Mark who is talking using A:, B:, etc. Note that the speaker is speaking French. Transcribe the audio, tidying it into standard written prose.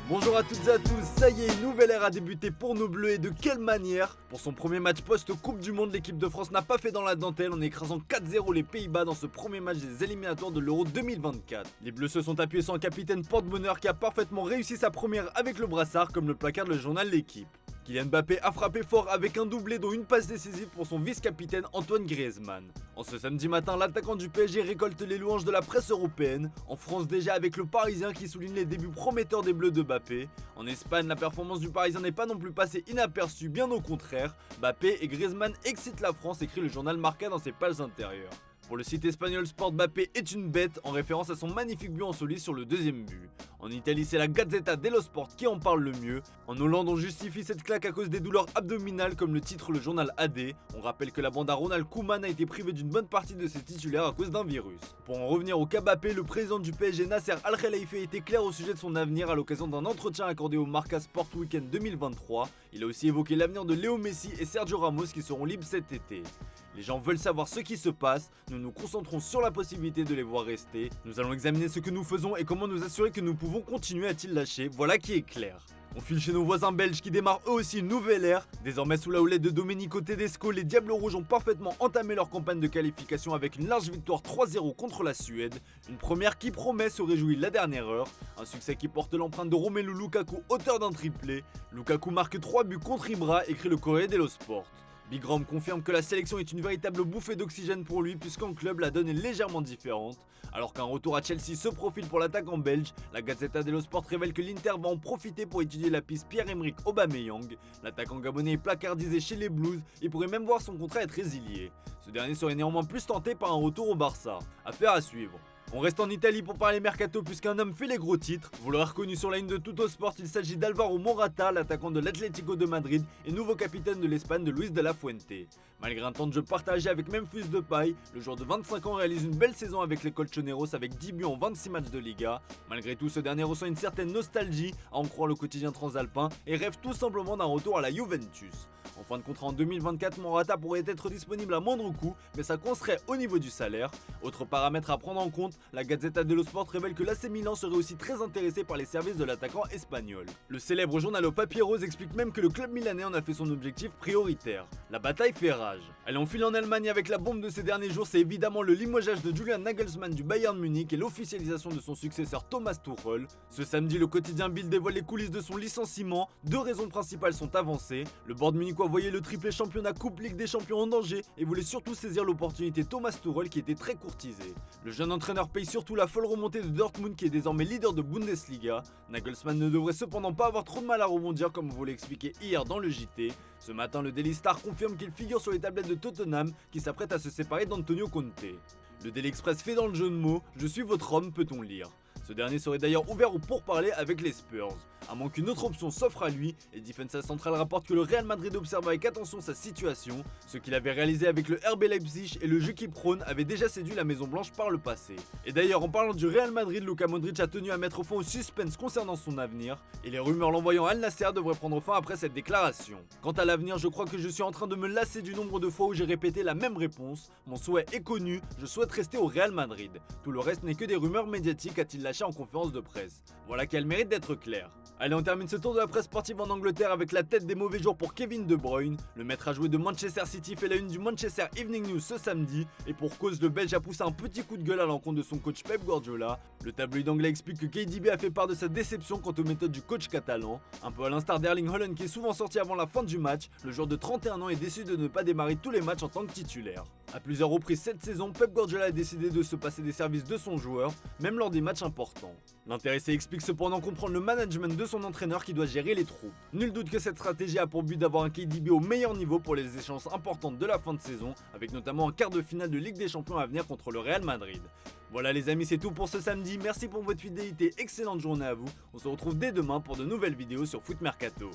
A: Bonjour à toutes et à tous, ça y est, une nouvelle ère a débuté pour nos bleus et de quelle manière? Pour son premier match post-Coupe du Monde, l'équipe de France n'a pas fait dans la dentelle en écrasant 4-0 les Pays-Bas dans ce premier match des éliminatoires de l'Euro 2024. Les bleus se sont appuyés sur un capitaine porte-bonheur qui a parfaitement réussi sa première avec le brassard comme le placard de le journal L'Équipe. Kylian Mbappé a frappé fort avec un doublé dont une passe décisive pour son vice-capitaine Antoine Griezmann. En ce samedi matin, l'attaquant du PSG récolte les louanges de la presse européenne. En France déjà avec le Parisien qui souligne les débuts prometteurs des Bleus de Mbappé. En Espagne, la performance du Parisien n'est pas non plus passée inaperçue, bien au contraire. Mbappé et Griezmann excitent la France, écrit le journal Marca dans ses pages intérieures. Pour le site espagnol Sport, Mbappé est une bête en référence à son magnifique but en soliste sur le deuxième but. En Italie, c'est la Gazzetta dello Sport qui en parle le mieux. En Hollande, on justifie cette claque à cause des douleurs abdominales comme le titre le journal AD. On rappelle que la bande à Ronald Koeman a été privée d'une bonne partie de ses titulaires à cause d'un virus. Pour en revenir au cas Mbappé, le président du PSG Nasser Al-Khelaifi a été clair au sujet de son avenir à l'occasion d'un entretien accordé au Marca Sport Weekend 2023. Il a aussi évoqué l'avenir de Léo Messi et Sergio Ramos qui seront libres cet été. Les gens veulent savoir ce qui se passe, nous nous concentrons sur la possibilité de les voir rester. Nous allons examiner ce que nous faisons et comment nous assurer que nous pouvons continuer, a-t-il lâché, voilà qui est clair. On file chez nos voisins belges qui démarrent eux aussi une nouvelle ère. Désormais sous la houlette de Domenico Tedesco, les Diables Rouges ont parfaitement entamé leur campagne de qualification avec une large victoire 3-0 contre la Suède. Une première qui promet, se réjouit la dernière heure. Un succès qui porte l'empreinte de Romelu Lukaku, auteur d'un triplé. Lukaku marque 3 buts contre Ibra, écrit le Corriere dello Sport. Big Rom confirme que la sélection est une véritable bouffée d'oxygène pour lui puisqu'en club la donne est légèrement différente. Alors qu'un retour à Chelsea se profile pour l'attaquant belge, la Gazzetta dello Sport révèle que l'Inter va en profiter pour étudier la piste Pierre-Emerick Aubameyang. L'attaquant gabonais est placardisé chez les Blues et pourrait même voir son contrat être résilié. Ce dernier serait néanmoins plus tenté par un retour au Barça. Affaire à suivre. On reste en Italie pour parler mercato puisqu'un homme fait les gros titres. Vous l'aurez reconnu sur la ligne de Tuttosport, il s'agit d'Alvaro Morata, l'attaquant de l'Atlético de Madrid et nouveau capitaine de l'Espagne de Luis de la Fuente. Malgré un temps de jeu partagé avec Memphis Depay, le joueur de 25 ans réalise une belle saison avec les Colchoneros avec 10 buts en 26 matchs de Liga. Malgré tout, ce dernier ressent une certaine nostalgie à en croire le quotidien transalpin et rêve tout simplement d'un retour à la Juventus. En fin de contrat en 2024, Morata pourrait être disponible à moindre coût, mais ça coincerait au niveau du salaire. Autre paramètre à prendre en compte, la Gazzetta dello Sport révèle que l'AC Milan serait aussi très intéressé par les services de l'attaquant espagnol. Le célèbre journal au papier rose explique même que le club milanais en a fait son objectif prioritaire. La bataille fait rage. Elle enfile en Allemagne avec la bombe de ces derniers jours, c'est évidemment le limogeage de Julian Nagelsmann du Bayern Munich et l'officialisation de son successeur Thomas Tuchel. Ce samedi, le quotidien Bild dévoile les coulisses de son licenciement. Deux raisons principales sont avancées. Le board munichois voyait le triplé championnat Coupe Ligue des Champions en danger et voulait surtout saisir l'opportunité Thomas Tuchel qui était très courtisé. Le jeune entraîneur paye surtout la folle remontée de Dortmund qui est désormais leader de Bundesliga. Nagelsmann ne devrait cependant pas avoir trop de mal à rebondir comme vous l'ai expliqué hier dans le JT. Ce matin, le Daily Star confirme qu'il figure sur les tablettes de Tottenham qui s'apprête à se séparer d'Antonio Conte. Le Daily Express fait dans le jeu de mots « Je suis votre homme » peut-on lire. Ce dernier serait d'ailleurs ouvert au pourparlers avec les Spurs. À moins qu'une autre option s'offre à lui, et Defensa Central rapporte que le Real Madrid observe avec attention sa situation. Ce qu'il avait réalisé avec le RB Leipzig et le Juki Prône avait déjà séduit la Maison Blanche par le passé. Et d'ailleurs, en parlant du Real Madrid, Luka Modric a tenu à mettre fin au suspense concernant son avenir, et les rumeurs l'envoyant Al Nasser devraient prendre fin après cette déclaration. Quant à l'avenir, je crois que je suis en train de me lasser du nombre de fois où j'ai répété la même réponse. Mon souhait est connu, je souhaite rester au Real Madrid. Tout le reste n'est que des rumeurs médiatiques, a-t-il lâché en conférence de presse. Voilà qu'elle mérite d'être claire. Allez, on termine ce tour de la presse sportive en Angleterre avec la tête des mauvais jours pour Kevin De Bruyne. Le maître à jouer de Manchester City fait la une du Manchester Evening News ce samedi. Et pour cause, le Belge a poussé un petit coup de gueule à l'encontre de son coach Pep Guardiola. Le tabloïd anglais explique que KDB a fait part de sa déception quant aux méthodes du coach catalan. Un peu à l'instar d'Erling Haaland qui est souvent sorti avant la fin du match, le joueur de 31 ans est déçu de ne pas démarrer tous les matchs en tant que titulaire. À plusieurs reprises cette saison, Pep Guardiola a décidé de se passer des services de son joueur, même lors des matchs importants. L'intéressé explique cependant comprendre le management de son entraîneur qui doit gérer les troupes. Nul doute que cette stratégie a pour but d'avoir un KDB au meilleur niveau pour les échéances importantes de la fin de saison, avec notamment un quart de finale de Ligue des Champions à venir contre le Real Madrid. Voilà les amis, c'est tout pour ce samedi, merci pour votre fidélité, excellente journée à vous, on se retrouve dès demain pour de nouvelles vidéos sur Foot Mercato.